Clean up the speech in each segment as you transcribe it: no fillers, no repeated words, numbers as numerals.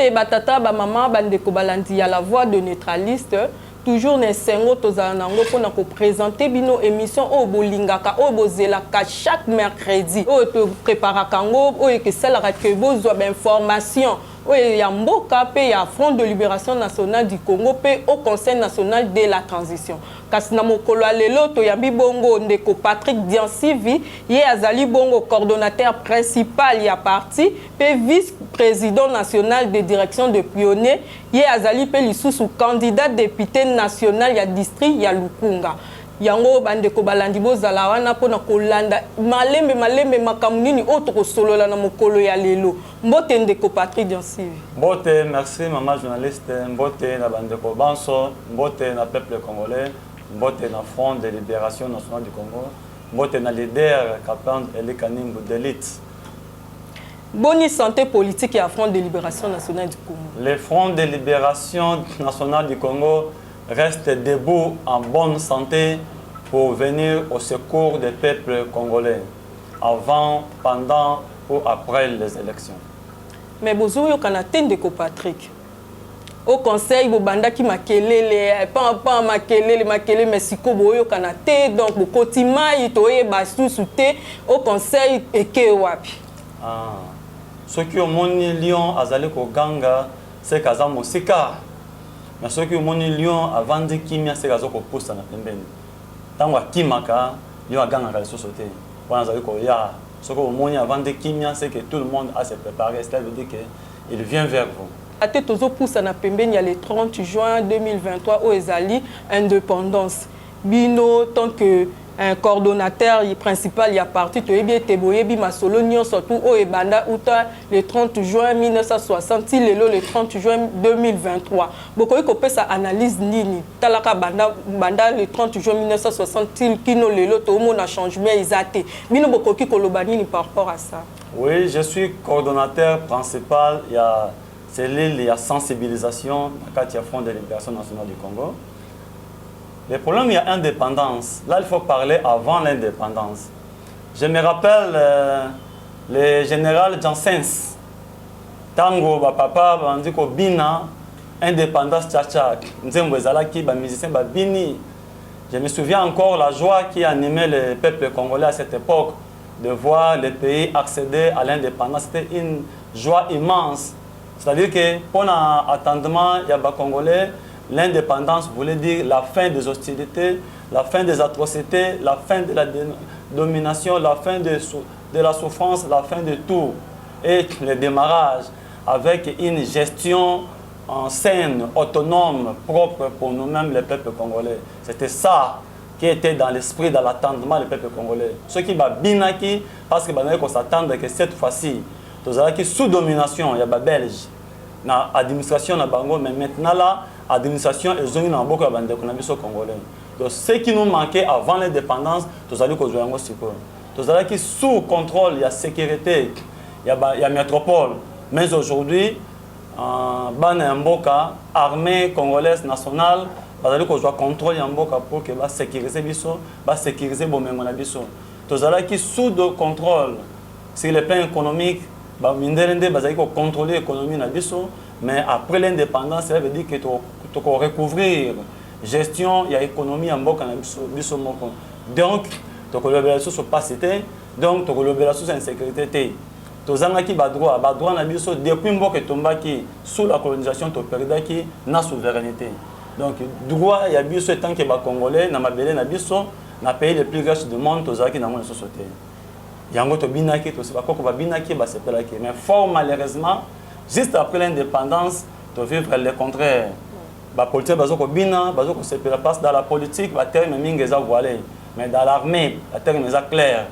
pe batata ba maman bandeko balandi ya la voix de neutraliste toujours ne sengo tozala nango pona ko présenter bino émission o bolingaka o bozelaka chaque mercredi o to préparaka ngo o ke salaka ke bozwa ba information o ya mboka pe ya Front de Libération Nationale du Congo pe au Conseil national de la transition kasi na mokolo lelo to yambi bongo ndeko Patrick Diansivi ye azali bongo coordonnateur principal ya parti pe vice-président national de direction de pionnier ye azali pe lisusu candidat député national ya district ya Lukunga yango bandeko balandi bozala wana pona kolanda malembe makambo nini autre solola na mokolo ya lelo mbote ndeko Patrick Diansivi. Mbote, merci maman journaliste, mbote na bandeko banso, mbote na peuple congolais, mbote na Front de Libération Nationale du Congo, mbote na leader Kapand Elikanimbu d'élite. Bonne santé politique et à Front de Libération Nationale du Congo. Le Front de Libération Nationale du Congo reste debout en bonne santé pour venir au secours des peuples congolais avant, pendant ou après les élections. Mais bozo yo kanate ndeko Patrick. Au conseil bobanda ki makelele pa makelele mais siko boyo kanate donc bokotima itoye basusu te au conseil eke wapi. Ah. Ce qui au moni lion azali ko ganga c'est kaza mosika. Mais ce qui au moni lion avant de kimia c'est kaza ko posta na pembeni. Tango kimaka lion aganga ka sosote. Wana azali ko ya. Ce que au moni avant de kimia c'est que tout le monde a se préparé, cela veut dire que il vient vers vous. Ate tozo poussa na pembeni ya le 30 juin 2023 au ezali indépendance. Bino tant que un coordonnateur principal ya parti to ebi teboyebi masolo nyon surtout o ebanda uta le 30 juin 1960 lelo le 30 juin 2023 bokoyi ko pesa analyse nini talaka banda le 30 juin 1960 kino lelo to mona changement izate bino bokoki koloba nini par rapport à ça. Oui, je suis coordonnateur principal, il y a cellule, il y a sensibilisation dans le Front de Libération Nationale du Congo. Le problème, il y a indépendance. Là, il faut parler avant l'indépendance. Je me rappelle le général Janssens. Tango, papa, on dit que Bina, indépendance, tchak. Musicien, Bini. Je me souviens encore la joie qui animait le peuple congolais à cette époque de voir le pays accéder à l'indépendance. C'était une joie immense. C'est-à-dire que pendant l'attendement, il y a des Congolais. L'indépendance voulait dire la fin des hostilités, la fin des atrocités, la fin de la domination, la fin de la souffrance, la fin de tout. Et le démarrage avec une gestion en saine, autonome, propre pour nous-mêmes, les peuples congolais. C'était ça qui était dans l'esprit, dans l'attendement des peuples congolais. Ce qui va binaki, parce qu'on s'attendait que cette fois-ci, qui sous domination, il y a des Belges, dans l'administration, mais maintenant là, l'administration est zone dans beaucoup de congolais. Donc ce qui nous manquait avant l'indépendance, nous allons jouer un support. Nous allons qui sous contrôle, il y a sécurité, il y a métropole. Mais aujourd'hui, Mboka, armée congolaise nationale, nous allons jouer contrôle Mboka pour que va sécuriser biso, va sécuriser bomengona biso. Nous allons qui sous de contrôle sur le plan économique, minderende bazali ko contrôler l'économie na biso. Mais après l'indépendance, ça veut dire que tu peux recouvrir gestion, il y a économie en Mboka na biso moko. Donc, tu peux lever sous opacité, donc tu peux lever sous insécurité. Tu as qui droit na biso depuis Mboka tombaki sous la colonisation tu perds qui na souveraineté. Donc, droit il y a biso tant que ba Congolais na mabele na biso na pays le plus riche du monde tu as qui na mon société. Yango to binaki to seba koko ba binaki ba sepelaki. Mais fort malheureusement juste après l'indépendance, tu vivre le contraire. La politique, c'est la place dans la politique, mais dans l'armée, la terme est clair.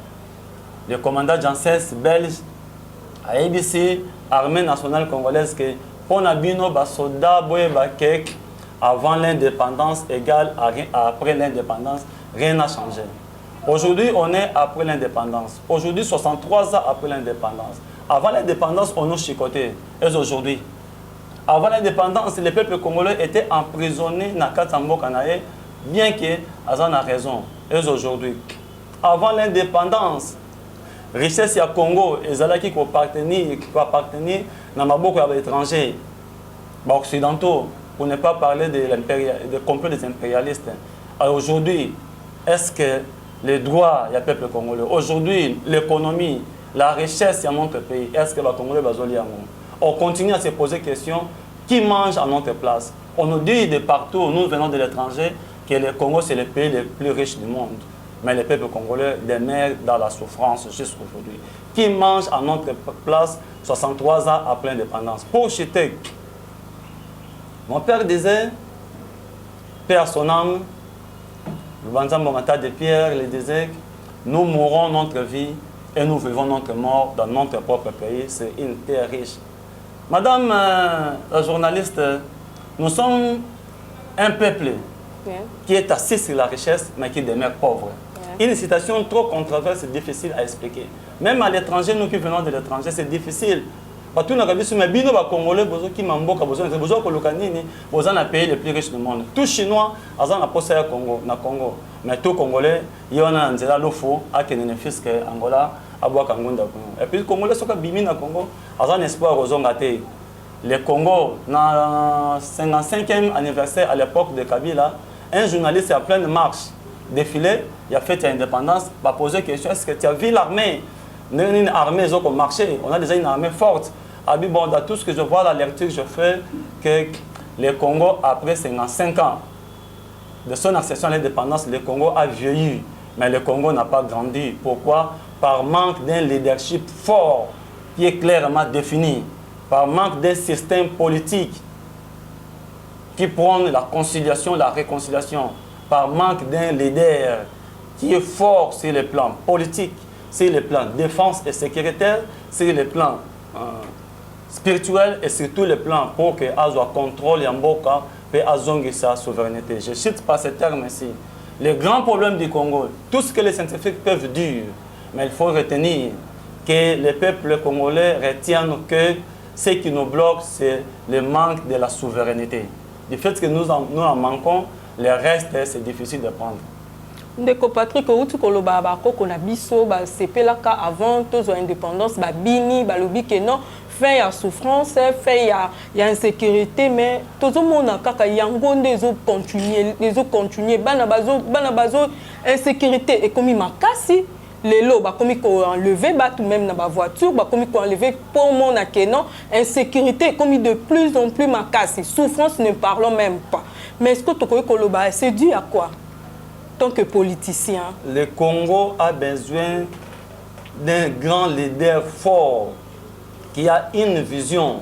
Le commandant Janssens, belge, à ABC, armée nationale congolaise, que pour Nabino, soldats, avant l'indépendance égale après l'indépendance, rien n'a changé. Aujourd'hui, on est après l'indépendance. Aujourd'hui, 63 ans après l'indépendance. Avant l'indépendance, on nous chicotait. Et aujourd'hui, avant l'indépendance, les peuples congolais étaient emprisonnés dans Katsambo Kanae, bien que Azan a raison. Et aujourd'hui, avant l'indépendance, richesse du Congo, et Zalaki qui appartenir dans Maboko à l'étranger. occidentaux, pour ne pas parler de complot des impérialistes. Alors aujourd'hui, est-ce que les droits du peuple congolais, aujourd'hui, l'économie, la richesse dans notre pays, est-ce que les Congolais vont aller? On continue à se poser des questions. Qui mange à notre place? On nous dit de partout, nous venons de l'étranger, que le Congo c'est le pays le plus riche du monde. Mais le peuple congolais demeure dans la souffrance jusqu'à aujourd'hui. Qui mange à notre place 63 ans après l'indépendance? Pour citer, mon père disait, paix à son âme, le Banzam Bomata de Pierre le disait, nous mourons notre vie et nous vivons notre mort dans notre propre pays. C'est une terre riche. Madame la journaliste, nous sommes un peuple qui est assis sur la richesse, mais qui demeure pauvre. Une citation trop controversée, c'est difficile à expliquer. Même à l'étranger, nous qui venons de l'étranger, c'est difficile. Parce que nous avons dit, mais bino ba Congolais, qui m'emboka, besoin de Kolokanini, besoin d'un pays le plus riche du monde. Tout Chinois, ils ont posé à Congo, na Congo. Mais tout Congolais, il y a un zéla lofo, à qui ne fils que Angola, à boire Kangonda. Et puis les Congolais sont bimi na Congo, ils ont un espoir aux Ongaté. Le Congo, dans le 55e anniversaire à l'époque de Kabila, un journaliste à pleine marche défilé, il a fait l'indépendance, il a posé la question, est-ce que tu as vu l'armée? Une armée qui a marché, on a déjà une armée forte. Il dit, bon, dans tout ce que je vois, la lecture que je fais, que le Congo, après 55 ans de son accession à l'indépendance, le Congo a vieilli, mais le Congo n'a pas grandi. Pourquoi? Par manque d'un leadership fort qui est clairement défini, par manque d'un système politique qui prône la conciliation, la réconciliation, par manque d'un leader qui est fort sur le plan politique, sur le plan défense et sécuritaire, sur le plan spirituel et sur tous les plans pour que Azo contrôle Yamboka et Azongi sa souveraineté. Je cite pas ce terme ici. Le grand problème du Congo, tout ce que les scientifiques peuvent dire, mais il faut retenir que le peuple congolais retient que ce qui nous bloque, c'est le manque de la souveraineté. Du fait que nous en manquons, le reste, c'est difficile de prendre. Ndeko Patrick, outu koloba bakoko na biso ba sepelaka avant tous indépendance ba bini ba lobi que non fait ya souffrance, fait ya insécurité, mais tout le monde a kaka yango ndezo continuer bana bazo insécurité et comme makasi lelo ba komi ko enlever ba tout même na ba voiture ba komi ko enlever pour mon non insécurité comme de plus en plus makasi, souffrance ne parlons même pas. Mais est-ce que tu connais koloba c'est dû à quoi? Tant que politicien, le Congo a besoin d'un grand leader fort qui a une vision.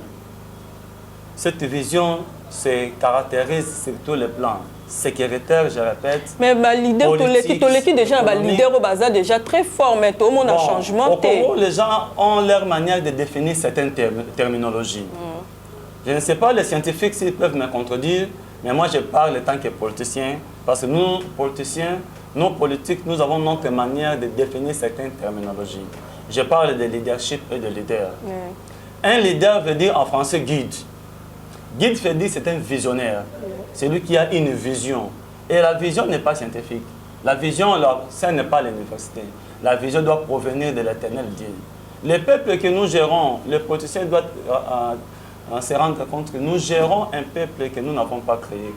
Cette vision se caractérise sur tous les plans. Sécuritaire, je répète. Mais le leader, politique, déjà, le leader au bazar déjà très fort, mais tout le monde a changement. Au Congo, les gens ont leur manière de définir certaines terminologies. Je ne sais pas les scientifiques s'ils peuvent me contredire, mais moi je parle en tant que politicien, parce que nous, politiciens, nous politiques, nous avons notre manière de définir certaines terminologies. Je parle de leadership et de leader. Un leader veut dire en français guide. Guide veut dire c'est un visionnaire. C'est lui qui a une vision. Et la vision n'est pas scientifique. La vision, ça n'est pas l'université. La vision doit provenir de l'éternel Dieu. Les peuples que nous gérons, les politiciens doivent se rendre compte que nous gérons un peuple que nous n'avons pas créé.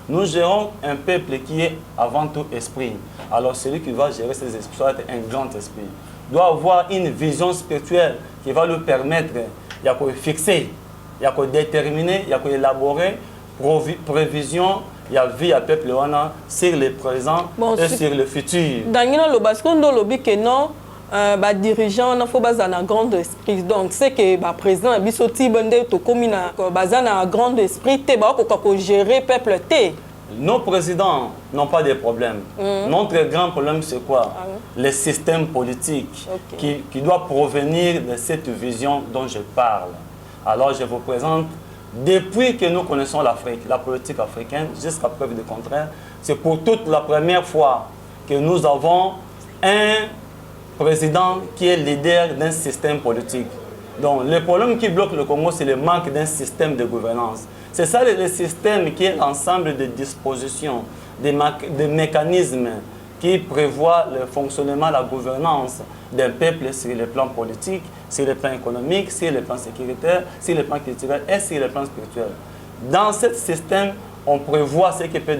Nous gérons un peuple qui est avant tout esprit. Alors celui qui va gérer ces esprits doit être un grand esprit. Doit avoir une vision spirituelle qui va lui permettre de fixer, de déterminer, d'élaborer prévision, il y a vie à peuple sur le présent et sur le futur. Dans le basque, on lobby que non. Dirigeant, il faut baser un grand esprit. Donc, c'est que le président Bissoti Bende to comme un grand esprit, tu peux gérer le peuple. Nos présidents n'ont pas de problème. Notre grand problème, c'est quoi? Le système politique qui doit provenir de cette vision dont je parle. Alors, je vous présente, depuis que nous connaissons l'Afrique, la politique africaine, jusqu'à preuve du contraire, c'est pour toute la première fois que nous avons un président qui est leader d'un système politique. Donc, le problème qui bloque le Congo, c'est le manque d'un système de gouvernance. C'est ça le système qui est l'ensemble de dispositions, des mécanismes qui prévoient le fonctionnement, la gouvernance d'un peuple sur le plan politique, sur le plan économique, sur le plan sécuritaire, sur le plan culturel et sur le plan spirituel. Dans ce système, on prévoit ce qui peut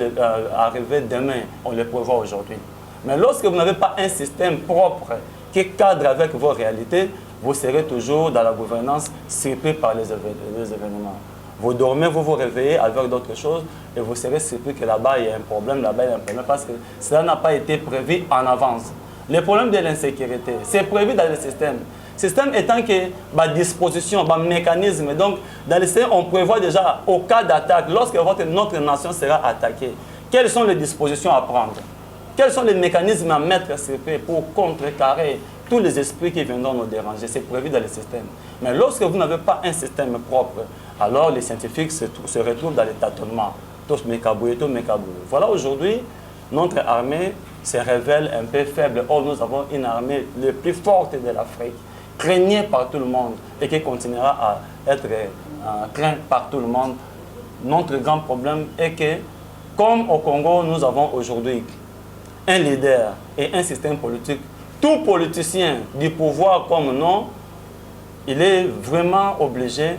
arriver demain, on le prévoit aujourd'hui. Mais lorsque vous n'avez pas un système propre qui cadre avec vos réalités, vous serez toujours dans la gouvernance surpris par les événements. Vous dormez, vous vous réveillez avec d'autres choses et vous serez surpris que là-bas il y a un problème, là-bas il y a un problème parce que cela n'a pas été prévu en avance. Le problème de l'insécurité, c'est prévu dans le système. Le système étant que ma disposition, ma mécanisme, donc dans le système on prévoit déjà au cas d'attaque, lorsque notre nation sera attaquée, quelles sont les dispositions à prendre? Quels sont les mécanismes à mettre sur pied pour contrecarrer tous les esprits qui viendront nous déranger? C'est prévu dans le système. Mais lorsque vous n'avez pas un système propre, alors les scientifiques se retrouvent dans les tâtonnements. Tous mécaboués, tous mécaboués. Voilà, aujourd'hui, notre armée se révèle un peu faible. Or, nous avons une armée la plus forte de l'Afrique, craignée par tout le monde et qui continuera à être crainte par tout le monde. Notre grand problème est que, comme au Congo, nous avons aujourd'hui un leader et un système politique, tout politicien du pouvoir comme non, il est vraiment obligé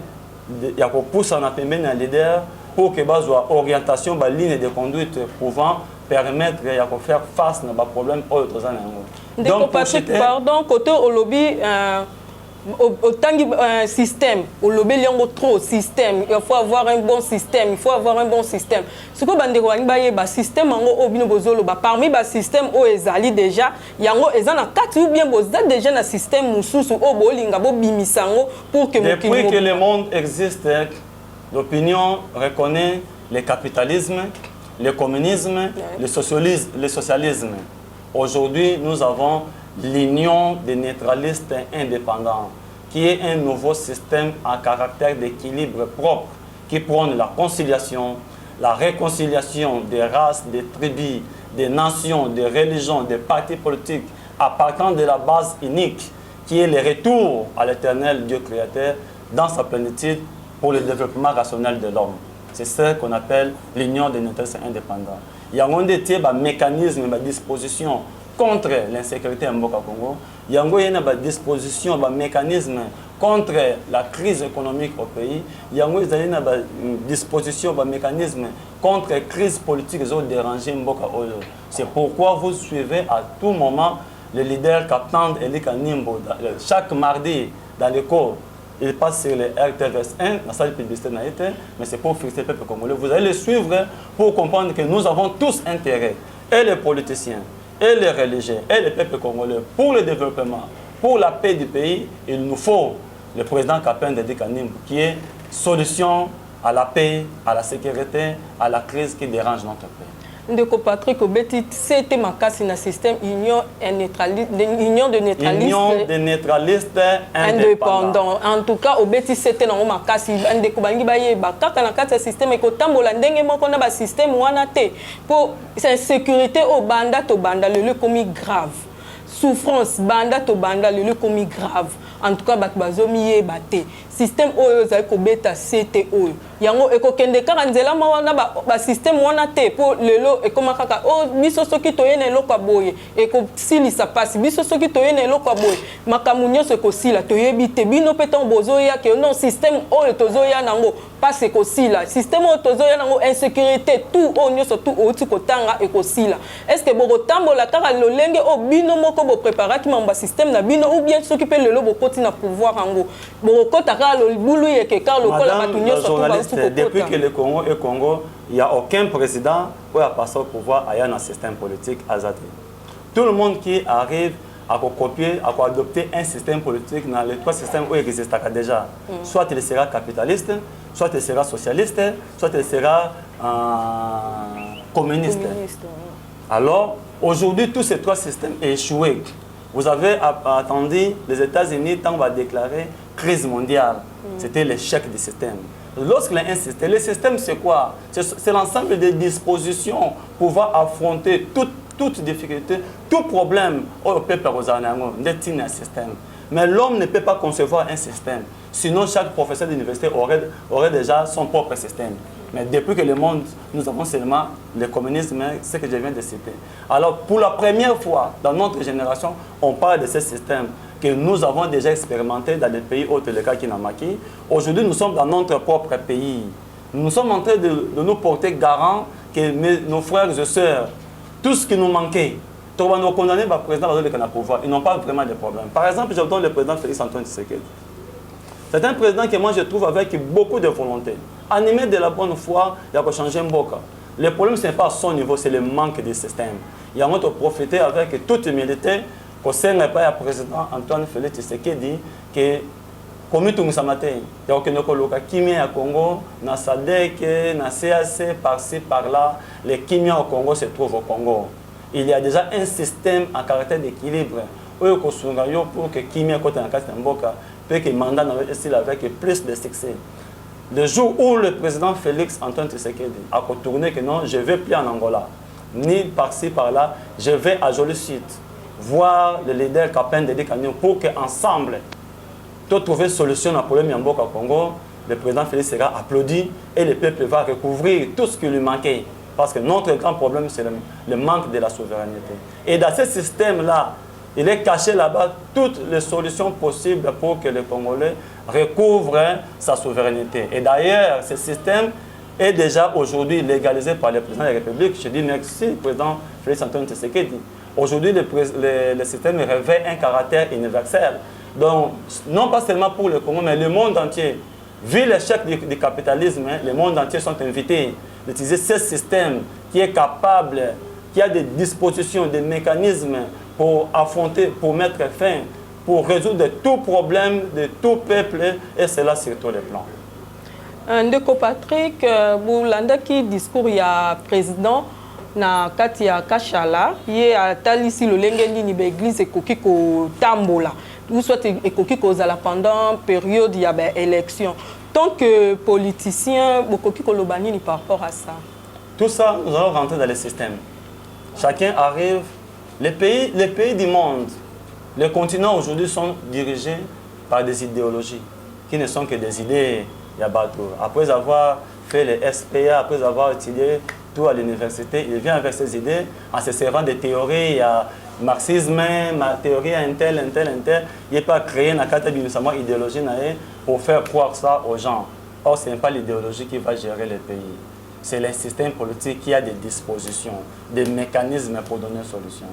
de pousser en appel un leader pour que soit orientation, la ligne de conduite pouvant permettre de faire face à problème autres. Donc, Patrick, pardon, côté au lobby, autant un système, au lobby, il y a trop de système. Il faut avoir un bon système. Il faut avoir un bon système. Ce que le système, parmi les systèmes où ils allaient déjà, il y a quatre ou bien déjà un système pour que depuis que le monde existe, l'opinion reconnaît le capitalisme, le communisme, le socialisme. Aujourd'hui, nous avons l'Union des neutralistes indépendants, qui est un nouveau système à caractère d'équilibre propre, qui prône la conciliation, la réconciliation des races, des tribus, des nations, des religions, des partis politiques, à partir de la base unique, qui est le retour à l'éternel Dieu créateur dans sa plénitude pour le développement rationnel de l'homme. C'est ce qu'on appelle l'Union des neutralistes indépendants. Il y a un mécanisme, une disposition contre l'insécurité en Congo. Il y a une disposition, un mécanisme contre la crise économique au pays. Il y a une disposition, un mécanisme contre la crise politique qui dérange Mboka Oyo. C'est pourquoi vous suivez à tout moment le leader Captain Eli Kanimbo. Chaque mardi, dans les cours, il passe sur le RTVS 1, dans la salle de publicité, mais c'est pour fixer le peuple congolais. Vous allez le suivre pour comprendre que nous avons tous intérêt, et les politiciens, et les religieux, et les peuples congolais, pour le développement, pour la paix du pays. Il nous faut le président Captain Eli Kanimbo, qui est solution à la paix, à la sécurité, à la crise qui dérange notre pays. Ndeko Patrick Obeti, c'était ma casse dans le système Union de neutralistes indépendants. En tout cas, Obeti, c'était dans ma casse. Ndeko Bangi Baye, Bakaka na casse système et Kotambola ndenge moko na ba système wana te. Pour cette sécurité au banda to banda le commis grave. Souffrance banda to banda le commis grave. En tout cas, bazomi ye bate. Système oyo za ko beta CTO. Yango ekokende karanzela mawana ba système wana te pour lelo ekomaka o biso soki toyena eloko aboye eko silisa pasi biso soki toyena eloko aboye makamunyo se ko sila toyebi te bino peton bozoya ke non système oyo tozoya nango pas ko sila système oyo tozoya nango insécurité tout onyo surtout oti kotanga eko sila est-ce que boko tambola kaka lolenge o bino moko bo préparer ki mamba système na bino ou bien soki pe lelo bokoti na pouvoir ango boko kota depuis que le Congo est Congo, il n'y a aucun président qui a passé au pouvoir dans un système politique azadé. Tout le monde qui arrive à copier, à adopter un système politique dans les trois systèmes où il existe déjà. Soit il sera capitaliste, soit il sera socialiste, soit il sera communiste. Alors, aujourd'hui, tous ces trois systèmes ont échoué. Vous avez attendu les États-Unis tant qu'on va déclarer crise mondiale. C'était l'échec du système. Lorsqu'il a un système, le système c'est quoi? C'est l'ensemble des dispositions pour pouvoir affronter toute difficulté, tout problème au peuple un système. Mais l'homme ne peut pas concevoir un système. Sinon, chaque professeur d'université aurait déjà son propre système. Mais depuis que le monde, nous avons seulement le communisme, ce que je viens de citer. Alors, pour la première fois dans notre génération, on parle de ce système que nous avons déjà expérimenté dans des pays autres, le cas Kinamaki. Aujourd'hui, nous sommes dans notre propre pays. Nous sommes en train de nous porter garant que nos frères et sœurs, tout ce qui nous manquait, nos condamnés, le président va pouvoir. Ils n'ont pas vraiment de problème. Par exemple, je donne le président Félix Antoine Tshisekedi. C'est un président que moi je trouve avec beaucoup de volonté. Animé de la bonne foi, il a changé Mboka. Le problème, ce n'est pas à son niveau, c'est le manque de système. Il y a profiter avec toute humilité qu'au sein du président Antoine Félix Tshisekedi que comme tout le monde, il y a aucun Kimia au Congo, dans SADC, dans CAC, par-ci, par-là, les Kimia au Congo se trouvent au Congo. Il y a déjà un système en caractère d'équilibre. Pour que Kimia côté en carte Mboka peut que mandat avec plus de succès. Le jour où le président Félix Antoine Tshisekedi a retourné que non, je ne vais plus en Angola, ni par-ci, par-là, je vais à Joli Sud voir le leader Capin de Canyon pour qu'ensemble, pour trouver une solution à problème Mboka au Congo, le président Félix sera applaudi et le peuple va recouvrir tout ce qui lui manquait. Parce que notre grand problème, c'est le manque de la souveraineté. Et dans ce système-là, il est caché là-bas toutes les solutions possibles pour que le Congolais recouvre sa souveraineté. Et d'ailleurs, ce système est déjà aujourd'hui légalisé par le président de la République. Je dis merci, président Félix Antoine Tshisekedi. Aujourd'hui, le système revêt un caractère universel. Donc, non pas seulement pour le Congo, mais le monde entier. Vu l'échec du capitalisme, le monde entier sont invités d'utiliser ce système qui est capable, qui a des dispositions, des mécanismes pour affronter, pour mettre fin, pour résoudre tout problème de tout peuple, et cela sur tous les plans. Ndeko Patrick, Boulanda qui discours il y a président na Katia Kashala, il y a talisi le lengeni ni l'église ekokiko tambola. Ou soit ekokiko zala pendant période il y a élection. Tant que politicien, bokokiko lobani ni par rapport à ça. Tout ça, nous allons rentrer dans le système. Chacun arrive. Les pays du monde, les continents aujourd'hui sont dirigés par des idéologies qui ne sont que des idées. Après avoir fait les SPA, après avoir étudié tout à l'université, il vient avec ses idées en se servant des théories. Il y a marxisme, ma théorie un tel. Il n'est pas créé une carte idéologie pour faire croire ça aux gens. Or, ce n'est pas l'idéologie qui va gérer les pays. C'est le système politique qui a des dispositions, des mécanismes pour donner une solution.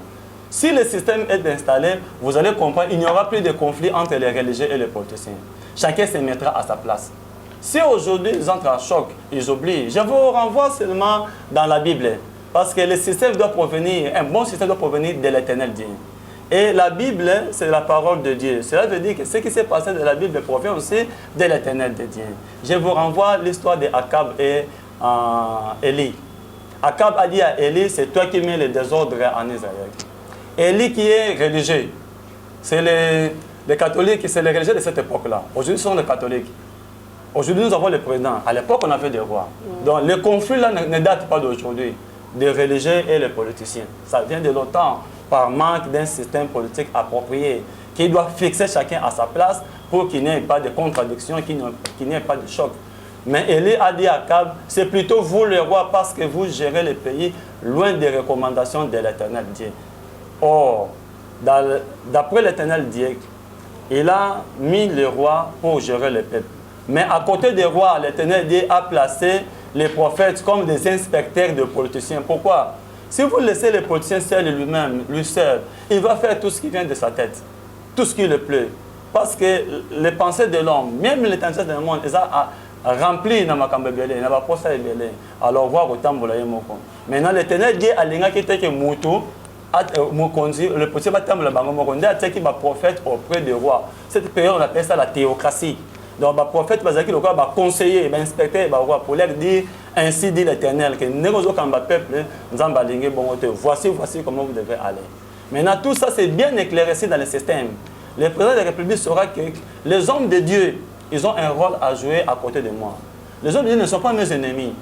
Si le système est installé, vous allez comprendre qu'il n'y aura plus de conflit entre les religieux et les politiciens. Chacun se mettra à sa place. Si aujourd'hui ils entrent en choc, ils oublient, je vous renvoie seulement dans la Bible. Parce que le système doit provenir, un bon système doit provenir de l'Éternel Dieu. Et la Bible, c'est la parole de Dieu. Cela veut dire que ce qui s'est passé de la Bible provient aussi de l'Éternel de Dieu. Je vous renvoie l'histoire d'Akab et Élie. Akab a dit à Élie, c'est toi qui mets le désordre en Israël. Élie qui est religieux, c'est les catholiques, c'est les religieux de cette époque-là. Aujourd'hui, ce sont les catholiques. Aujourd'hui, nous avons le président. À l'époque, on avait des rois. Donc, le conflit là ne date pas d'aujourd'hui, des religieux et les politiciens. Ça vient de longtemps, par manque d'un système politique approprié, qui doit fixer chacun à sa place pour qu'il n'y ait pas de contradiction, qu'il n'y ait pas de choc. Mais Élie a dit à Akab, c'est plutôt vous le roi parce que vous gérez le pays loin des recommandations de l'Éternel Dieu. Or, d'après l'Éternel Dieu, il a mis le roi pour gérer le peuple. Mais à côté des rois, l'Éternel Dieu a placé les prophètes comme des inspecteurs de politiciens. Pourquoi? Si vous laissez les politiciens seuls lui-même, lui seul, il va faire tout ce qui vient de sa tête, tout ce qui le plaît. Parce que les pensées de l'homme, même les tendances du monde, ils ont rempli dans ma cambébélé, dans ma poste bélé. Alors voir autant de moko. Maintenant l'Éternel Dieu a l'inga qui était que moutou, le petit bâtiment le bango moko, il a été prophète auprès des rois. Cette période on appelle ça la théocratie. Donc le prophète va dire va conseiller, va inspecter, va roi pour leur dire ainsi dit l'Éternel que négozo kamba peuple, nous en balingué bon voici comment vous devez aller. Maintenant tout ça c'est bien éclairci dans le système. Le président de la République saura que les hommes de Dieu, ils ont un rôle à jouer à côté de moi. Les hommes de Dieu ne sont pas mes ennemis.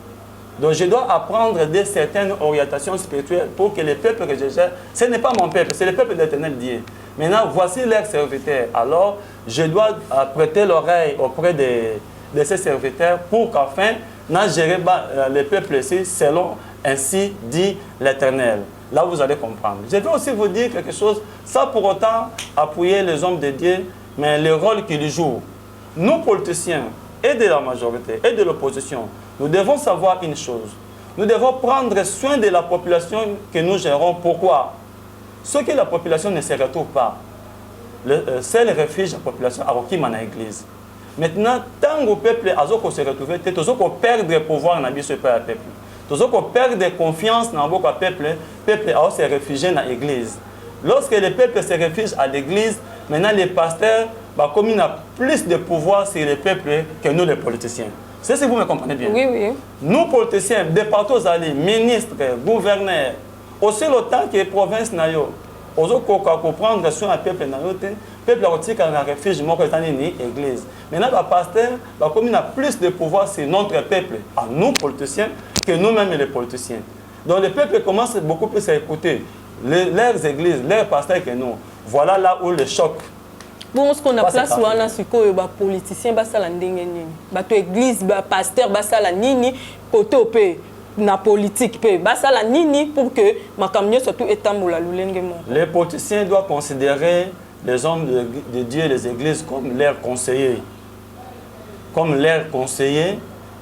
Donc je dois apprendre de certaines orientations spirituelles pour que le peuple que je gère, ce n'est pas mon peuple, c'est le peuple de l'Éternel Dieu. Maintenant, voici leurs serviteurs. Alors, je dois prêter l'oreille auprès de ces serviteurs pour qu'enfin, nous gérions le peuple ici selon ainsi dit l'Éternel. Là, vous allez comprendre. Je vais aussi vous dire quelque chose, sans pour autant appuyer les hommes de Dieu, mais le rôle qu'ils jouent. Nous, politiciens, et de la majorité, et de l'opposition, Nous devons savoir une chose. Nous devons prendre soin de la population que nous gérons. Pourquoi? Ce que la population ne se retrouve pas. C'est le refuge de la population à l'église. Maintenant, tant que le peuple a se retrouvé, il faut perdre le pouvoir dans le peuple. Il faut perdre confiance dans le peuple. Le peuple a se réfugié dans l'église. Lorsque le peuple se réfugie à l'église, maintenant les pasteurs ont plus de pouvoir sur le peuple que nous les politiciens. C'est ce que vous me comprenez bien. Oui, oui. Nous politiciens, de partout aller, ministres, gouverneurs, aussi le temps que les provinces on doit prendre soin du peuple. Le peuple a un refuge dans l'église. Maintenant, les pasteurs ont plus de pouvoir sur notre peuple, à nous politiciens, que nous-mêmes les politiciens. Donc le peuple commence beaucoup plus à écouter leurs églises, leurs pasteurs que nous. Voilà là où le choc. Bon, ce qu'on a place où on a ce que les politiciens basent la ndenge nini, bato église, ba pasteur basent la nini, côté au pays, na politique pays, basent la nini pour que ma camion surtout étamboula l'ulengemo. Les politiciens doivent considérer les hommes de Dieu, les églises comme leurs conseillers,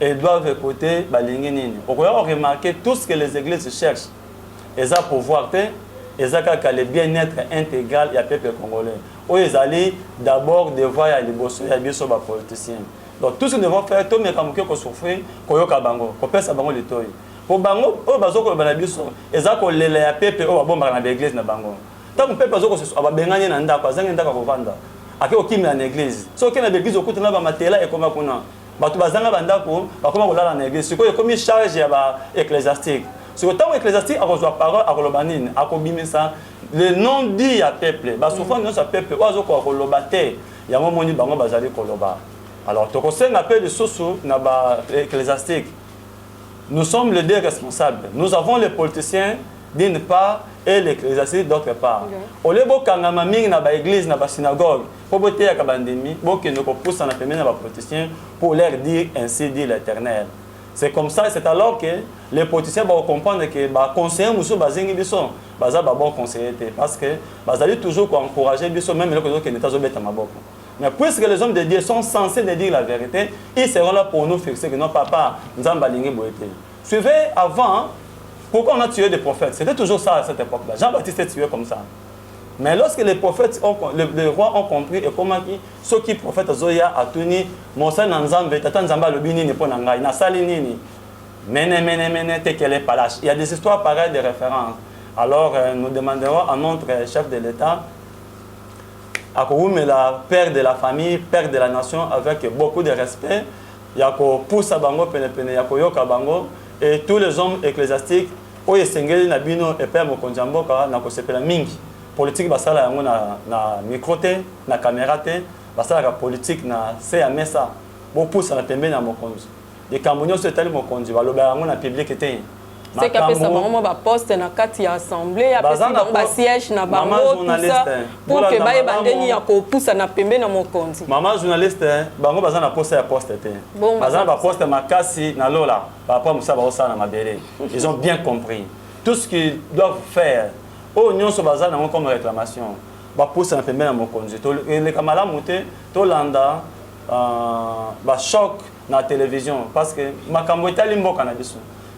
et ils doivent écouter balingi nini. On peut remarquer tout ce que les églises cherchent, ils ont pouvoir ils ont le bien-être intégral du peuple congolais. Où ils allaient d'abord devoir y aller les politiciens. Donc tout ce que nous devons faire, tout le monde qui souffre, qu'on bango, qu'on pèse bango les toits. Pour bango, au bazo ko banabiso, ils ont que les peuple au bomba na l'église na bango. Tant que peuple bazo ko se abengani na ndako, azangi ndako ko vanda. Ake okimi na l'église. So que na l'église okutana ba matela et koma kuna. Batu bazanga bandako, bakoma kolala na l'église. Siko ekomi charge ya ba ecclésiastique. Si autant ecclésiastique a reçu parole à Kolobanine, à Kobimisa, le nom dit à peuple, souvent nous à peuple, oiseau ko kolobate, ya momoni bango bazali koloba. Alors to conseil appelle le soso na ba ecclésiastique. Nous sommes les deux responsables. Nous avons les politiciens d'une part et l'ecclésiastique d'autre part. Au lieu de kangama mingi na ba église na ba synagogue, pour boter ya kabandemi, bo que nous pousse na pemena ba politiciens pour leur dire ainsi dit l'Éternel. C'est comme ça, c'est alors que les politiciens vont comprendre que les conseillers sont bons conseillers parce que ils allaient toujours encourager même les gens qui n'étaient pas à mais puisque les hommes de Dieu sont censés dire la vérité, ils seront là pour nous fixer que non, papa, nous avons baligné. Suivez avant, pourquoi on a tué des prophètes? C'était toujours ça à cette époque-là. Jean-Baptiste est tué comme ça. Mais lorsque les prophètes, les rois ont compris et comment ceux qui prophètent Zoya a tenu Monseigneur Nanzambe, Tata Nzamba Lobini n'est pas Nangai, Nasali Nini, Mene, Tekele Palache. Il y a des histoires pareilles de référence. Alors nous demanderons à notre chef de l'État, à Koume, la père de la famille, père de la nation, avec beaucoup de respect, Yako Poussa Bango, Penepene, Yako Yoka Bango, et tous les hommes ecclésiastiques, Oye Sengeli Nabino et Père Mokonjambo, Nako Sepela Mingi. Politique basala yango na micro te na caméra te basala ka politique na se ya mesa bo poussa na pembe na mokonzi de kambonyo so etali mokonzi baloba yango na public te c'est qu'après ça vraiment ba poste na kati ya assemblée après ça ba siège na bango tout ça pour que ba bandeni ya ko poussa na pembe na mokonzi maman journaliste bango bazana poste ya poste te bazana ba poste makasi na lola par rapport musa ba osana mabele ils ont bien compris tout ce qu'ils doivent faire. Oh, nous sommes basés dans comme réclamation. Bah pour ça, on fait bien mon congé. Les camarades montent, tout l'anda, bah choc dans la télévision parce que ma camboïta limbo cannabis.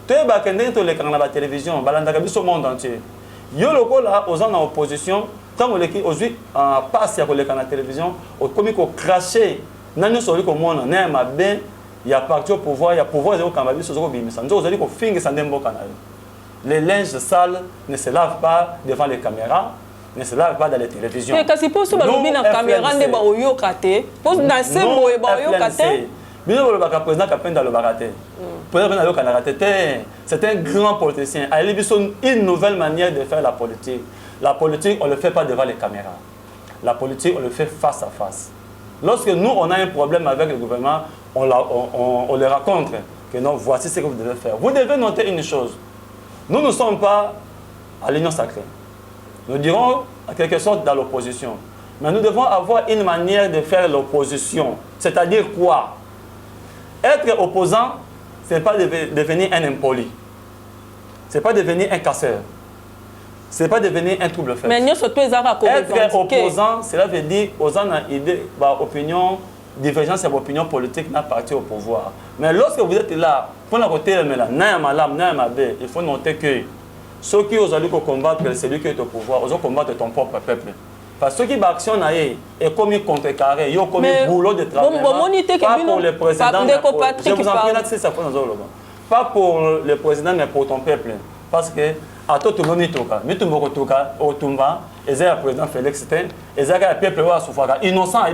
Tu es bakendé tous les canaux de la télévision, balanda cannabis au monde entier. Yo le là, aux en opposition, tant que l'équipe aujourd'hui passe à les canaux de la télévision, au comique au cracher, n'en sur le monde, n'aime ma bien, il y a parti au pouvoir, il y a pouvoir zéro cannabis au bim. Ça nous dit qu'on finit sans dembo canal. Les linges sales ne se lavent pas devant les caméras, ne se lavent pas dans les télévisions. Mais quand c'est pour ça que nous avons caméra, nous avons eu kate. Pour danser, nous avons eu kate. Nous avons le président qui a peine dans le baraté. C'est un grand politicien. Il y a une nouvelle manière de faire la politique. La politique, on ne le fait pas devant les caméras. La politique, on le fait face à face. Lorsque nous, on a un problème avec le gouvernement, on le raconte que non, voici ce que vous devez faire. Vous devez noter une chose. Nous ne sommes pas à l'union sacrée. Nous dirons en quelque sorte dans l'opposition. Mais nous devons avoir une manière de faire l'opposition. C'est-à-dire quoi? Être opposant, ce n'est pas devenir un impoli. Ce n'est pas devenir un casseur. Ce n'est pas devenir un trouble-fait. Mais nous sommes tous être opposant, cela veut dire aux opinions divergence d'opinion politique n'a parti au pouvoir. Mais lorsque vous êtes là, pour la côté il faut noter que ceux qui ont allé combattre celui qui est au pouvoir, ils ont combattre ton propre peuple. Parce que ceux qui action et comme contrecarré, ils ont comme boulot de travail. Pas pour le président, je vous en prie, ça pas pour le président, mais pour ton peuple. Parce que à tout le monde, et le président Félix Tshisekedi, et le peuple innocent et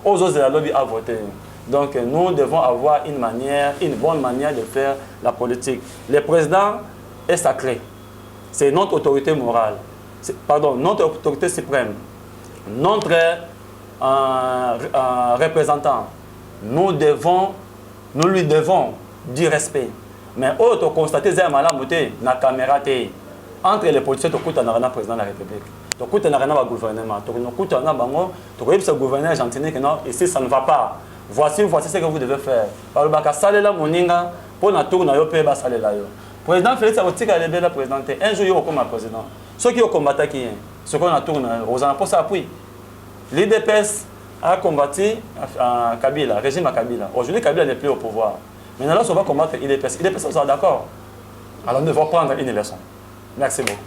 aux autres la lobby à voter. Donc nous devons avoir une bonne manière de faire la politique. Le président est sacré. C'est notre autorité morale. Pardon, notre autorité suprême. Notre représentant. Nous lui devons du respect. Mais autre constater c'est malamuté na caméra té entre les politiciens to kuta na président de la République. To kuta na gouvernement, to kuta na bango, to ko yebisa gouvernement argentinien que non ici ça ne va pas. Voici ce que vous devez faire. Par le baka salela moninga pour na tour na yo pe ba salela yo. Président Félix Otika lebela présenté un jour yo comme président. Ceux qui ont combattu qui est ce qu'on a tourné aux pour ça appui. L'IDPS a combattu Kabila, régime à Kabila. Aujourd'hui Kabila n'est plus au pouvoir. Maintenant, là, on va combattre l'IDPS. L'IDPS, on sera d'accord. Alors, nous devons prendre une leçon. Merci beaucoup.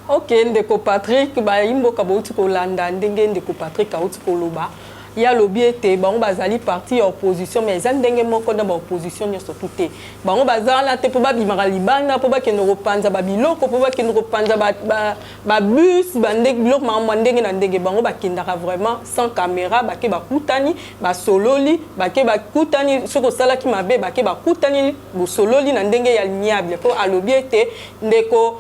Ok, ndeko Patrick, imbo kabouti ko landa ndenge ndeko Patrick kauti ko loba. Ya lobi ete bango bazali parti ya opposition mais za ndenge moko na ba opposition nyoso tuté. Bango bazala te po ba bimaka libanda po ba keno kopanza ba biloko po ba keno kopanza ba bus ba ndenge biloko ma ndenge na ndenge bango bakindaka vraiment sans caméra ba ke ba kutani ba sololi ba ke ba kutani soko sala ki mabe ba ke ba kutani bo sololi na ndenge ya niable po alobi ete ndeko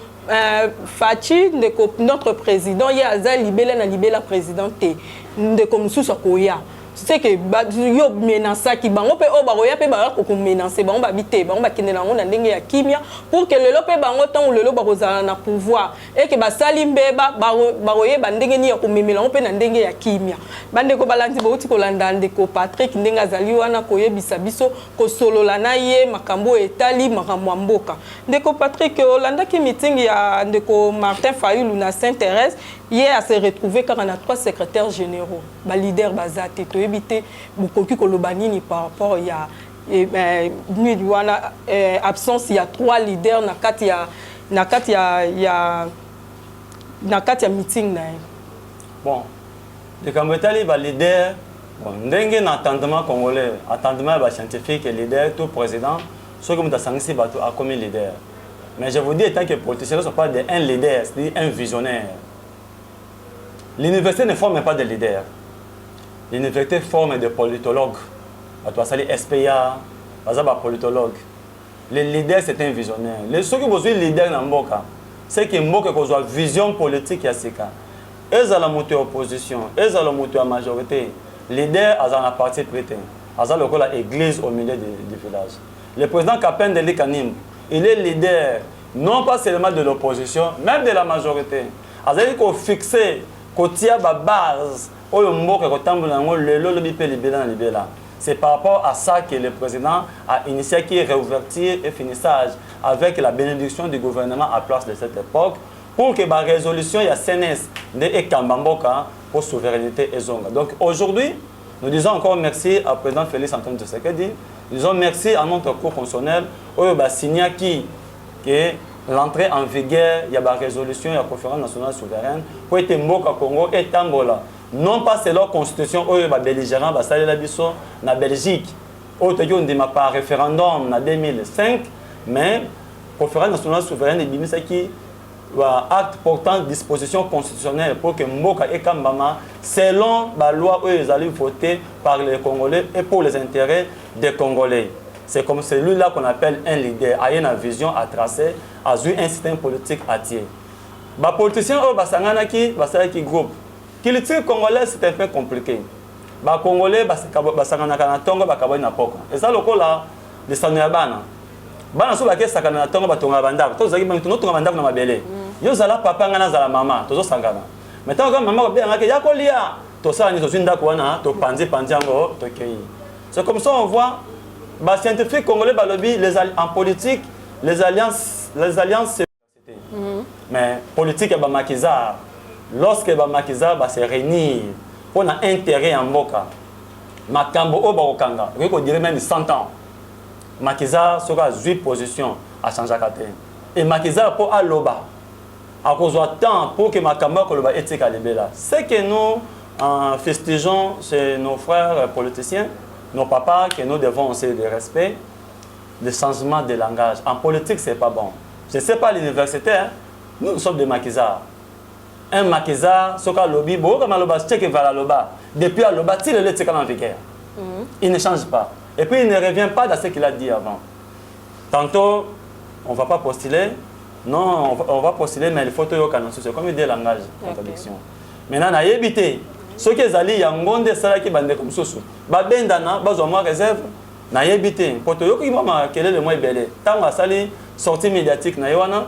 Fachi, notre président, il y a libella présidente, ndeko mususu akoya. C'est que yo menaça ki bango pe o baroya pe ba ko menacer bango ba bité bango ba kende nango na ndenge ya kimia pour que lelo pe bango tant lelo ba kozala na pouvoir et que ba salimbe baroye ba ndenge ni ya ko memela ngo pe na ndenge ya kimia bande ko balandi ba uti ko landa ndeko Patrick ndenge azali wana ko yebisa biso ko solola na ye makambo etali makambo mboka ndeko Patrick olanda ki meeting ya ndeko Martin Fayulu na Saint-Thérèse hier à se retrouver car on a 3 secrétaires généraux ba leader bazate to ebité bukoki ko lobanini par rapport ya absence il y a 3 leaders na kati ya meeting na. Bon de kambetali ba leader bon ndenge na entendement congolais entendement ba scientifique leader tout président ceux comme ta sangisi bato a comme leader mais je vous dis tant que politicien ne sont pas un leader c'est un visionnaire. L'université ne forme pas de leaders. L'université forme des politologues. Tu as sali SPA, bazaba politologue. Le leader c'est un visionnaire. Ceux qui besoin leader dans Mboka, c'est que Mboka a une vision politique à ce cas. Ils ont la montée opposition, ils ont la montée à majorité. Leader a la partie prêtée. Ils ont l'église au milieu du village. Le président Kapen de l'Ikanim, il est leader non pas seulement de l'opposition, même de la majorité. Ils ont fixé kotia ba base oyo mboka kotambola ngo lelo lobi pe libela na libela. C'est par rapport à ça que le président a initié qui réouverture et finissage avec la bénédiction du gouvernement à place de cette époque pour que la résolution ya CNS de Ekambamboka pour souveraineté et zonga. Donc aujourd'hui, nous disons encore merci au président Félix Antoine Tshisekedi. Nous disons merci à notre cour constitutionnelle oyo ba signa qui l'entrée en vigueur, il y a la résolution, il y a la conférence nationale souveraine pour être Mboka Congo et Tambola. Non pas c'est leur constitution, où il y a belligérant, la Belgique, où il y a pas référendum en 2005, mais la conférence nationale souveraine est qui acte portant disposition constitutionnelle pour que Mboka et Kambama, selon la loi où ils allaient voter par les Congolais et pour les intérêts des Congolais. C'est comme celui-là qu'on appelle un leader, a une vision à tracer, a eu un système politique à tirer. Les politiciens, qui groupe. Qui le tire congolais, c'est un peu compliqué. Les Congolais, et ça, le là, les Sanoyabana. Bana so bakesa kana tonga batonga bandako. Tozo zaki bantu tonga bandako na mabele. Yo zala papa ngana zala mama, tozo sangana. Maintenant quand maman ba ngaka ya kolia, to ça ni to zinda ko wana, to panzi panjango, to kei. C'est comme ça on voit les scientifiques congolais balobi en politique les alliances c'est mais politique ba makiza lorsque ba makiza ba se réunir on a intérêt en Mboka makambo o bakokanga ko dire même 100 ans Makiza sera 8 positions à changer à côté et Makiza pour aloba à cause de temps pour que makambo koloba éthique à libéla c'est que nous festigeons chez nos frères politiciens nos papas que nous devons aussi de respect le changement de langage en politique c'est pas bon je sais pas l'université hein? Nous sommes des Makiza un Makiza sera lobby bo comme aloba c'est que va la loba depuis aloba il est éthique en vigueur il ne change pas et puis il ne revient pas dans ce qu'il a dit avant tantôt on va pas postuler non on va postuler mais il faut tout c'est comme des langages contradiction maintenant na éviter ceux qui zali yangonde sala ki bande comme soso ba bendana bazwa moi réserve na éviter pour to yoki mama quel est le moins belé tant asali sortie médiatique na yowana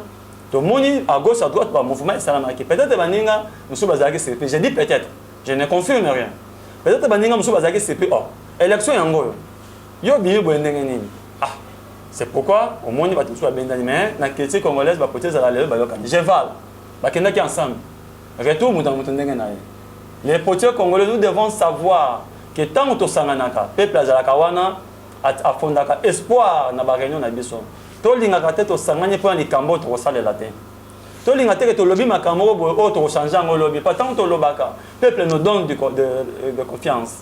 to moni à gauche à droite par mouvement salama qui peut-être baninga musu bazaki c'est je dis peut-être je ne confirme rien peut-être baninga musu bazaki c'est oh élection yango yo biye boendenge nini ah c'est pourquoi au moins ba tout bendani mais na critique congolaise ba peut-être za la ba yoka je val ba kenda ki ensemble retour mutandenge na les potiers congolais, nous devons savoir que tant que sanganaka, peuple azalakawana a fondaka espoir na ba réunion na biso. To lingaka te to sanganye pour les cambo to sale la te. To lingaka te to lobby makambo bo to changer ngo lobby pas tant to lobaka. Peuple nous donne de confiance.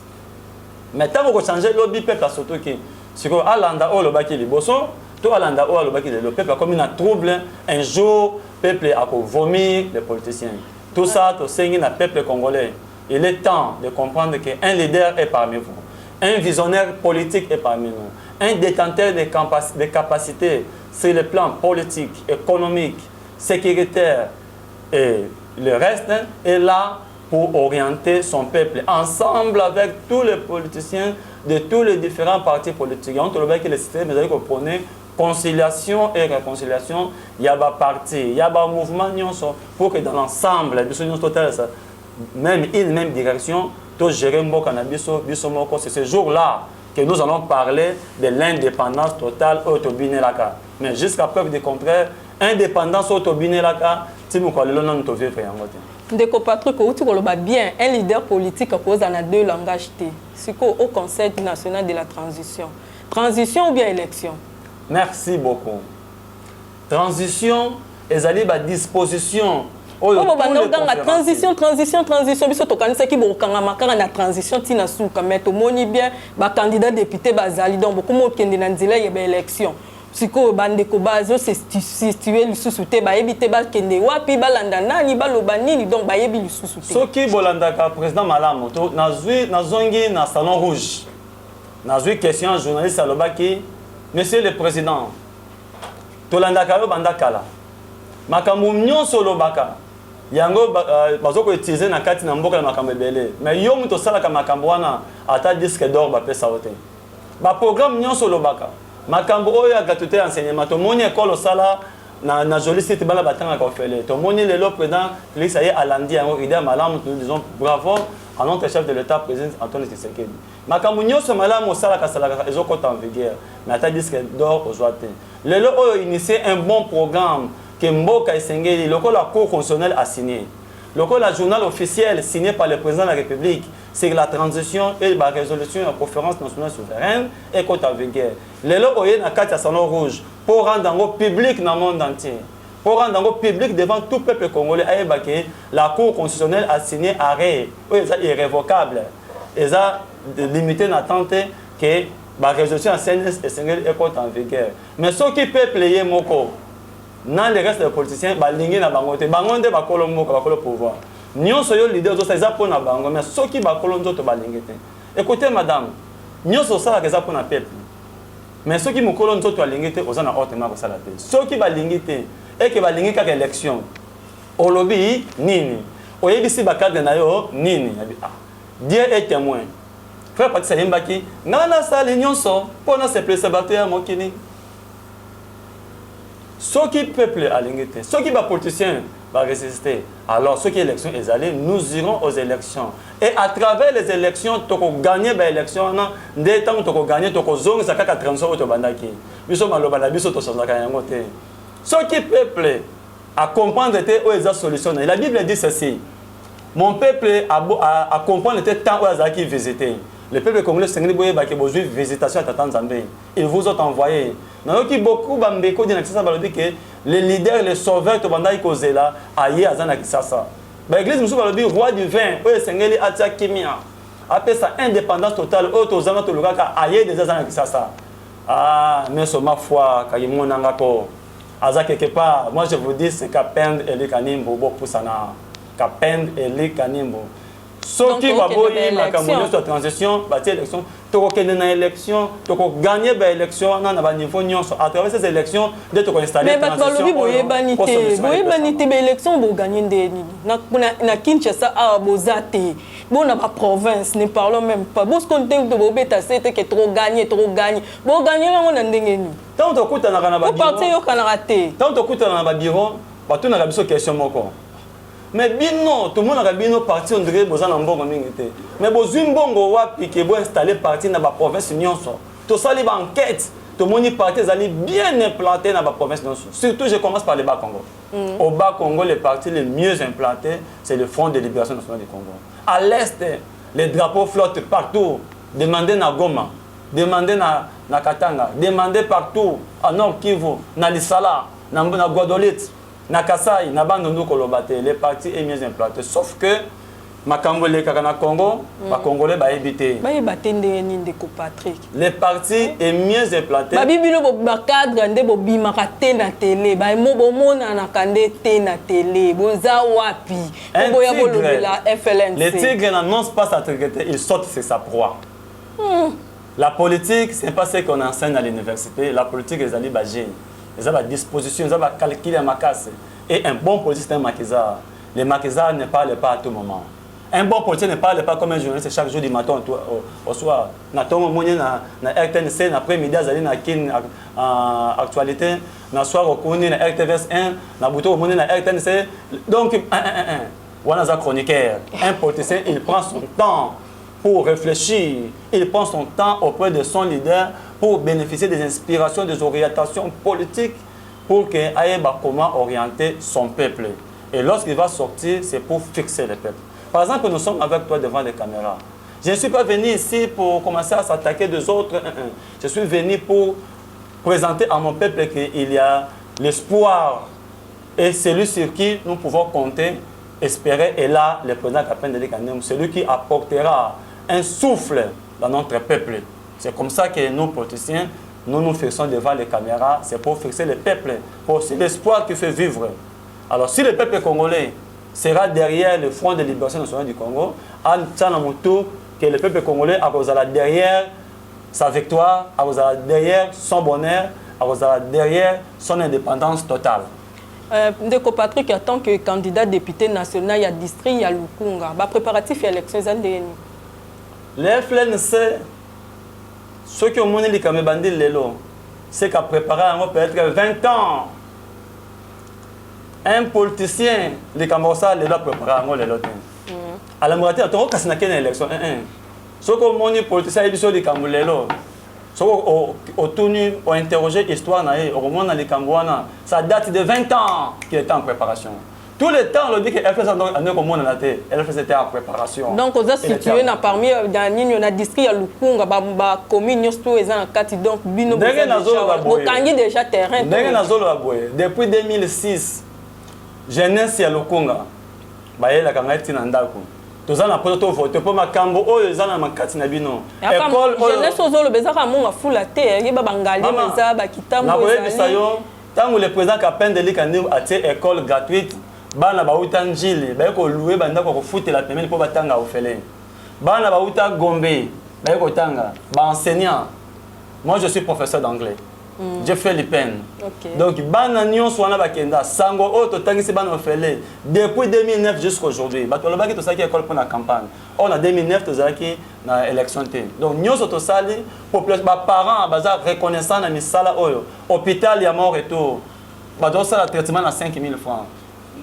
Mais tant que changer lobby peuple a surtout que c'est que alanda o lobaki liboso, to alanda o lobaki le peuple comme un trouble un jour peuple a vomir les politiciens. Tout ça to sengi na peuple congolais. Il est temps de comprendre qu'un leader est parmi vous, un visionnaire politique est parmi nous, un détenteur de capacités sur le plan politique, économique, sécuritaire et le reste est là pour orienter son peuple ensemble avec tous les politiciens de tous les différents partis politiques. On trouve que le système, vous allez comprendre, conciliation et réconciliation, il y a un parti, il y a un mouvement pour que dans l'ensemble, même une même direction, tout gérer c'est ce jour-là que nous allons parler de l'indépendance totale autobinelaka. Mais jusqu'à preuve du contraire, indépendance autobinelaka, si vous parlez non to vivre en vote. Ndeko Patrick, où tu vois bien un leader politique cause en a deux langages T. C'est au Conseil national de la transition. Transition ou bien élection? Merci beaucoup. Transition, et allez à disposition. Transition, biso to kanisa ki bokanga makanga na transition tina suka mais to moni bien ba candidat député bazali donc beaucoup mo kende na nzela ya ba élection siko bande ko bazo c'est situé lisusu te ba ebité ba kende wapi balanda nani baloba nini donc ba yebi lisusu te soki bolanda ka président malamu to nazongi na salon rouge nazui question journaliste alobaki monsieur le président tolanda ka yo banda kala makambo nyonso lobaka yango bazoko utiliser na kati na mboka na makambo ebele mais yo muto sala ka makambo wana ata disque d'or ba pesa wote ba programme nyonso lobaka makambo oyo agatuté enseignement to moni école sala na joli site bala batanga ka ofele to moni le président Félix Aye alandi yango idée malamu nous disons bravo à notre chef de l'état président Antoine Tshisekedi makambo nyonso malamu sala ka ezoko en vigueur mais ata disque d'or aujourd'hui lelo oyo initier un bon programme que Mboka Esengeli, le la Cour constitutionnelle a signé. Le journal officiel signé par le président de la République, c'est la transition et la résolution de la conférence nationale souveraine et contre la vigueur. Le lot oye na kati salon rouge pour rendre en public dans le monde entier. Pour rendre en public devant tout peuple congolais, la Cour constitutionnelle a signé arrêt irrévocable. Et ça limité d'attente que la résolution à CNS Esengeli est contre en vigueur. Mais ce qui peut payer moko dans le reste des politiciens, balingi na bango te bangonde bakolo moko bakolo pouvoir. Nyonso yo leader zo ça pour na bango mais ceux qui bakolo nzoto balingi te. Écoutez madame, nyonso ça que ça pour na peuple. Mais ceux qui mokolo nzoto balingi te ozana hautement ko sala te. Ceux qui balingi te et que balingi ka élection. Olobi nini? Oyebisi bakade na yo nini? Dieu est témoin. Frère Patrice Yembaki, ngana sala nyonso pour na se placer battre mokini. Ceux qui peuple à l'ingété, ceux qui sont politiciens vont résister. Alors, ceux qui élections est allé, nous irons aux élections. Et à travers les élections, tu as gagné les élections. Dès temps tu as gagné, tu as zone, ça a 35 euros. Nous sommes à l'obanabi, nous sommes à l'obanabi. Ceux qui peuple à comprendre où est la solution. La Bible dit ceci. Mon peuple a comprendre le temps où il a visité. Le peuple congolais, c'est une visitation à Tata Nzambe. Ils vous ont envoyé. Il beaucoup de que les leaders, les sauveurs, ils là, aïe, azana kisasa. L'église nous dit roi du vin, c'est atia kimia. Après ça, indépendance totale, autozana to lukaka, aïe des azana kisasa. Ah, mais sur ma foi, quand il m'ont engagé, aza quelque part, moi je vous dis, c'est qu'à peine Eli Kanimbo, pour ça na, qu'à peine Eli Kanimbo. Ceux qui vont gagner la transition, l'élection, tu vas gagner l'élection, tu vas gagner l'élection à niveau à travers ces élections, de te installer. Mais tu vas gagner l'élection pour gagner des na Kinshasa à Bozate. Bon, na province, ne parlons même pas. Bon, ce qu'on dit de Bobeta, c'était que trop gagner. Bon, gagner là, on a ndengé. Tant que tu as un bureau, tant que tu as un bureau, tu as une question. Mais bino, tout le monde a bino parti, on dirait que vous mais vous avez bongo wapi qui est installé parti dans la province nyonso. Tout ça, les enquêtes, tout le monde est parti, bien implanté dans la province nyonso. Surtout, je commence par le Bas-Congo. Au Bas-Congo, les partis les mieux implantés, c'est le Front de libération nationale du Congo. À l'Est, les drapeaux flottent partout. Demandez à Goma, demandez à Katanga, demandez partout, à Nord Kivu, à Lissala, à Guadolite. Na Kasai, na Bandundu Kolobate, les partis est mieux implanté. Sauf que, Makambo le Kakana Congo, les Congolais va éviter. Les partis est mieux implanté. Babi bilo bo cadre ndé bo bimakate na télé, ba mo bo mona na kande té na télé, boza wapi. Boya bolo de la FLNC. Les tigres n'annoncent pas sa traité, ils sortent c'est sa proie. La politique, c'est pas ce qu'on enseigne à l'université, la politique est allée bagée. Ils ont la disposition, ils ont calculé ma casse. Et un bon politicien, c'est un maquisard. Les maquisards ne parlent pas à tout moment. Un bon politicien ne parle pas comme un journaliste chaque jour du matin au soir. Na tongo moni na RTNC, na après-midi, azali na kin actualité, na soir au kuni na RTVS 1, na buto au moni na RTNC. Donc, un chroniqueur. Un politicien, il prend son temps pour réfléchir. Il prend son temps auprès de son leader pour bénéficier des inspirations, des orientations politiques pour qu'il aille comment orienter son peuple. Et lorsqu'il va sortir, c'est pour fixer le peuple. Par exemple, nous sommes avec toi devant les caméras. Je ne suis pas venu ici pour commencer à s'attaquer des autres. Je suis venu pour présenter à mon peuple qu'il y a l'espoir et celui sur qui nous pouvons compter, espérer. Et là, le président Kapende Eli Kanimbo, celui qui apportera un souffle dans notre peuple. C'est comme ça que nous, politiciens, nous nous fixons devant les caméras. C'est pour fixer le peuple, pour l'espoir qui fait vivre. Alors, si le peuple congolais sera derrière le Front de libération nationale du Congo, que le peuple congolais a derrière sa victoire, a derrière son bonheur, a derrière son indépendance totale. Ndeko Patrick, en tant que candidat député national, il y a district, il y a Lukunga. Préparatif à l'élection, les FLNC, ceux qui ont mené les Kamebandi Lelo, c'est qu'à préparer peut-être 20 ans. Un politicien, les Camerounais, les a préparé les lots. À la moitié, on a une élection. Ceux qui ont mené les politiciens, ils sont les Camerounais. Ceux qui ont interrogé l'histoire, au moment les Camerounais, ça date de 20 ans qui était en préparation. Tout le temps, on dit que FS était en préparation. Donc, on a situé parmi les districts à Lukunga, la commune, donc, Bino, déjà terrain. Depuis 2006, jeunesse à Lukunga, la Kangati Nandaku. Tous en apportent au vote pour ma cambo, oh, ils en ont ma katina bino. École, jeunesse aux autres, mais ça a mon fou la terre, il y a Bangali, mais ça, Bakitambo. Tant que le président Kapende Eli Kanimbo a été école gratuite. Bana bauta njili bayeko louer banda ko foutre la pemele pour batanga ofele bana bauta gombe bayeko tanga ba enseignant. Moi je suis professeur d'anglais. J'ai fait les peines. Donc bana nyonso wana bakenda sango auto tangisi bana ofele depuis 2009 jusqu'à aujourd'hui. Bato lobaki to saki école pour la campagne. On a 2009 to zaki na élection té. Donc nyonso to sali population ba parents baza reconnaissant na misala oyo hôpital ya mort retour. Bato sala traitement à 5000 francs.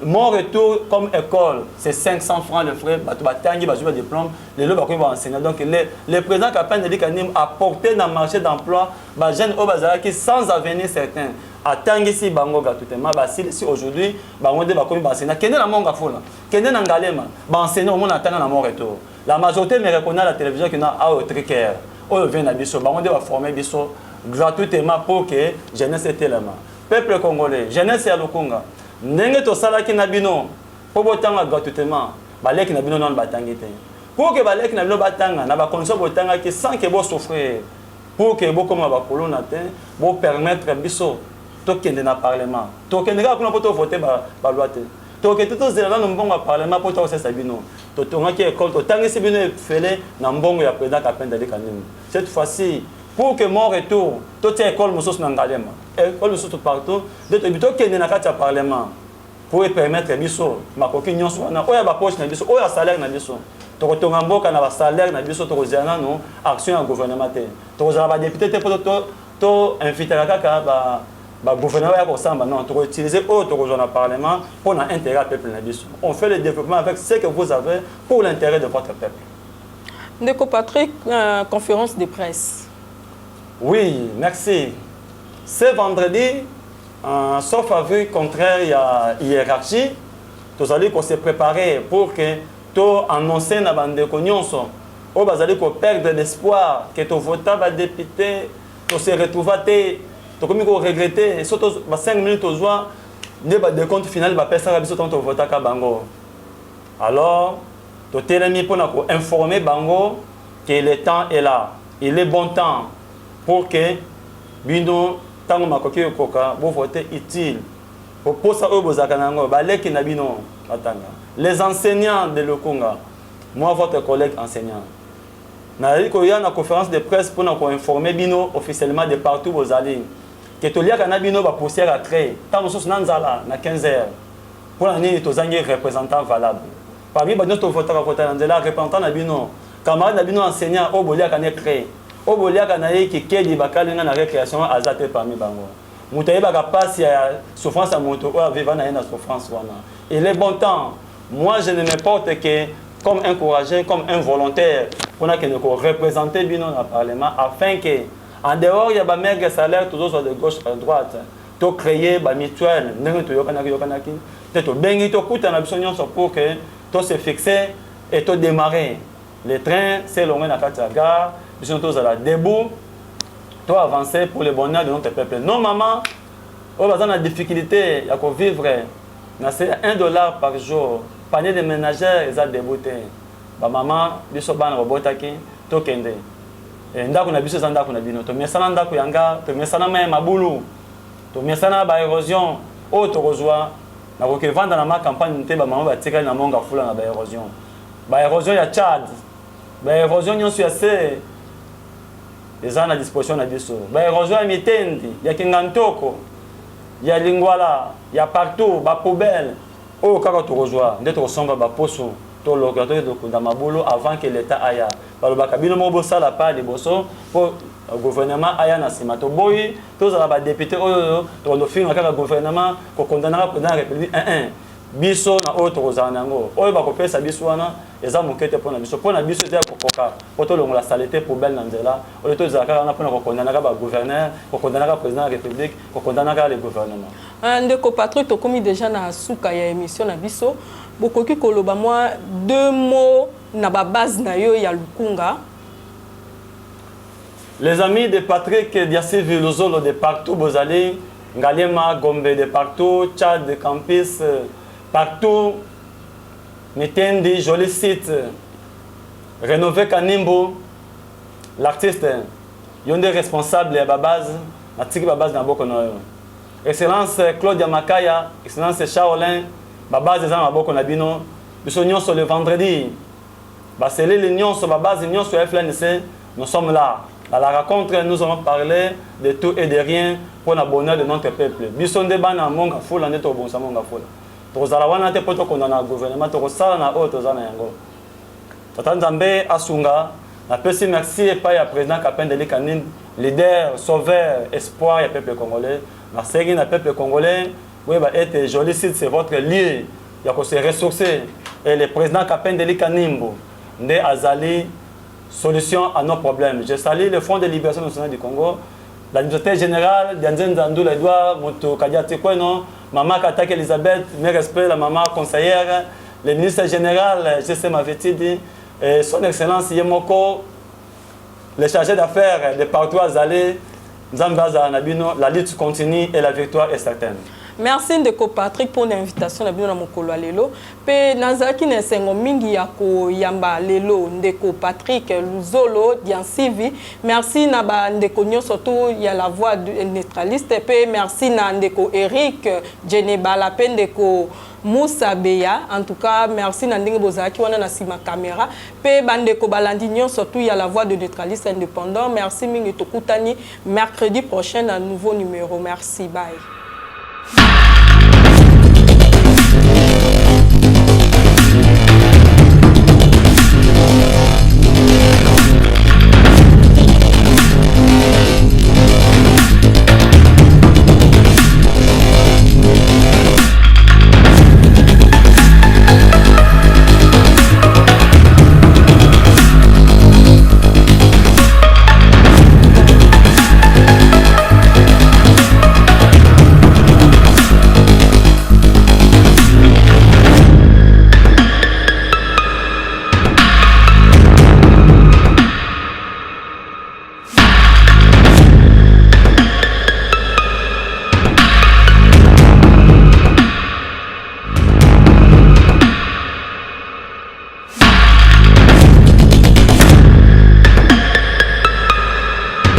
Mon retour comme école, c'est 500 francs de frais. Batangi, bajoua diplôme, les lots vont enseigner. Donc, le président Kapende Eli Kanimbo a porté dans le marché d'emploi, les jeunes au bazar qui sans avenir certain. atangisi bango gratuitement basilisi aujourd'hui bango nde bakomi baenseignant kende na monga fula kende na ngalema baenseignant omona atanga na mon retour la majorité me reconnaît la télévision qui na au tricaire oyo vient na biso bango nde baformer biso gratuitement pour que jeunesse etelema peuple congolais jeunesse ya Lukunga ndenge tosalaki na bino po botanga gratuitement baleki na bino non batangi te pour que baleki na bino batanga na ba condition botanga ki sans que bo souffrir pour que bo comme ba kolona te bo permettre biso to kende na parlement to kende ka kuna po to voter ba loi te to ke to zela na mbongo parlement po to sesa bino to tonga ki école to tangi si bino fele na mbongo ya président Kapenda de Kanim cette fois-ci pour que mon retour to tie école mosos na ngalema école mosos partout de to bito kende na kati ya parlement pour permettre biso makoki nyonso wana oya ba poche na biso oya salaire na biso to kotonga mboka na ba salaire na biso to kozana no action ya gouvernement te to kozala ba député te pour to inviter kaka ba gouvernement ya kosamba non to utiliser autre dans le parlement pour l'intérêt du peuple na biso on fait le développement avec ce que vous avez pour l'intérêt de votre peuple. Ndeko Patrick, conférence de presse. Oui, merci. Ce vendredi, sauf à vue contraire, il y a hiérarchie. Nous allons se préparer pour que tu annonces na bande konyonso. Ou bazali ko perdre l'espoir que tu votes ba député, tu se retrouves tu comme ko regretter surtout 5 minutes aux joie ne ba de compte final ba pesa biso ton voter ka bango. Alors, tu t'es mis pour informer bango que le temps est là. Il est bon temps pour que bino tango makoki koka bo voter utile pour ça eux bozaka nango baleki na bino batanga les enseignants de Lukunga moi votre collègue enseignant na liko ya na conférence de presse pour na ko informer bino officiellement de partout bozali que to liaka na bino ba poussière à créer tant mosusu na nzala na 15h pour na nini tozangi représentant valable parmi ba notre voter na nzela représentant na bino camarade na bino enseignant o boliaka na créer o boliaka na ye ki kedi bakalinga na récréation azate parmi bango mutaye baka passe ya souffrance à moto o vivant na na souffrance wana il est bon temps moi je ne m'importe que comme encourager comme un volontaire pour que nous représenter bino na parlement afin que en dehors il y a ba maigre salaire toujours soit de gauche à droite to créer ba mutuelle ndenge to yokana ki to bengi to kuta na biso nyonso pour que to se fixer et to démarrer les trains c'est long na kati ya gare biso to za la debout to avancer pour le bonheur de notre peuple non maman on va dans la difficulté ya ko vivre na c'est $1 par jour panier de ménagères ils a débouté ba maman biso bana robotaki to kende ndako na biso ndako na bino to mesana ndako yanga to mesana mai mabulu to mesana ba érosion o to kozwa na ko ke vendre na ma campagne te ba maman ba tika na monga fula na ba érosion ya Tchad ba érosion nyonso ya se les gens à disposition na biso ba érosion ya Mitendi ya Kingantoko ya Lingwala ya partout ba poubelle o kaka to kozwa nde to somba ba poso to lokato de kunda mabulu avant que l'état aya balobaka bino mo bosala pa liboso pour gouvernement aya na sima to boyi to za ba député oyo to no finga kaka gouvernement ko condamnera président république biso na oyo to kozana nango oyo ba ko pesa biso wana eza mokete pona biso te kokoka poto longola saleté poubelle na nzela oyo to za kaka na pona ko condamnera ba gouverneur ko condamnera président république ko condamnera le gouvernement. Ndeko Patrick to komi déjà na suka ya émission na biso bokoki koloba moi 2 mots na ba base na yo ya Lukunga. Les amis de Patrick Diassi Vilozolo de partout bozali Ngalema Gombe de partout Tchad de campus partout Mitendi joli site rénové Kanimbo l'artiste yonde responsable ya ba base na tiki ba base na boko na yo excellence Claudia Makaya excellence Shaolin ba base za maboko na bino biso nyonso le vendredi ba sele les nyonso ba base nyonso FLNC nous sommes là à la rencontre nous allons parler de tout et de rien pour le bonheur de notre peuple biso nde bana monga fula nde to bonsa monga fula to zala wana te poto ko na gouvernement to sala na auto za na yango tata Nzambe asunga na pesi merci et pas ya président Kapenda de Kanim leader sauveur espoir ya peuple congolais merci na peuple congolais. Oui, bah, être joli site, c'est votre lieu. Il y a que se ressourcer. Et le président Kapenda de Kanimbo, Nde Azali, solution à nos problèmes. Je salue le Front de libération nationale du Congo, l'administrateur général, Dianzen Zandou, Edouard, Moto Kadiate Kweno, maman Katak Elisabeth, mes respects, la maman conseillère, le ministre général, GC Mavetidi, et son excellence Yemoko, les chargés d'affaires de partout à Zalé, Zambaza Nabino, la lutte continue et la victoire est certaine. Merci Ndeko Patrick pour l'invitation na bino na mokolo lelo. Pe nazaki na sengo mingi ya ko yamba lelo Ndeko Patrick Luzolo Diansivi. Merci na ba Ndeko nyonso surtout ya la voix neutraliste pe merci na Ndeko Eric Djenebala pe Ndeko Moussa Beya. En tout cas, merci na ndenge bozaki wana na sima caméra. Pe bandeko balandi nyonso surtout ya la voix de neutraliste indépendant. Merci mingi tokutani mercredi prochain un nouveau numéro. Merci, bye.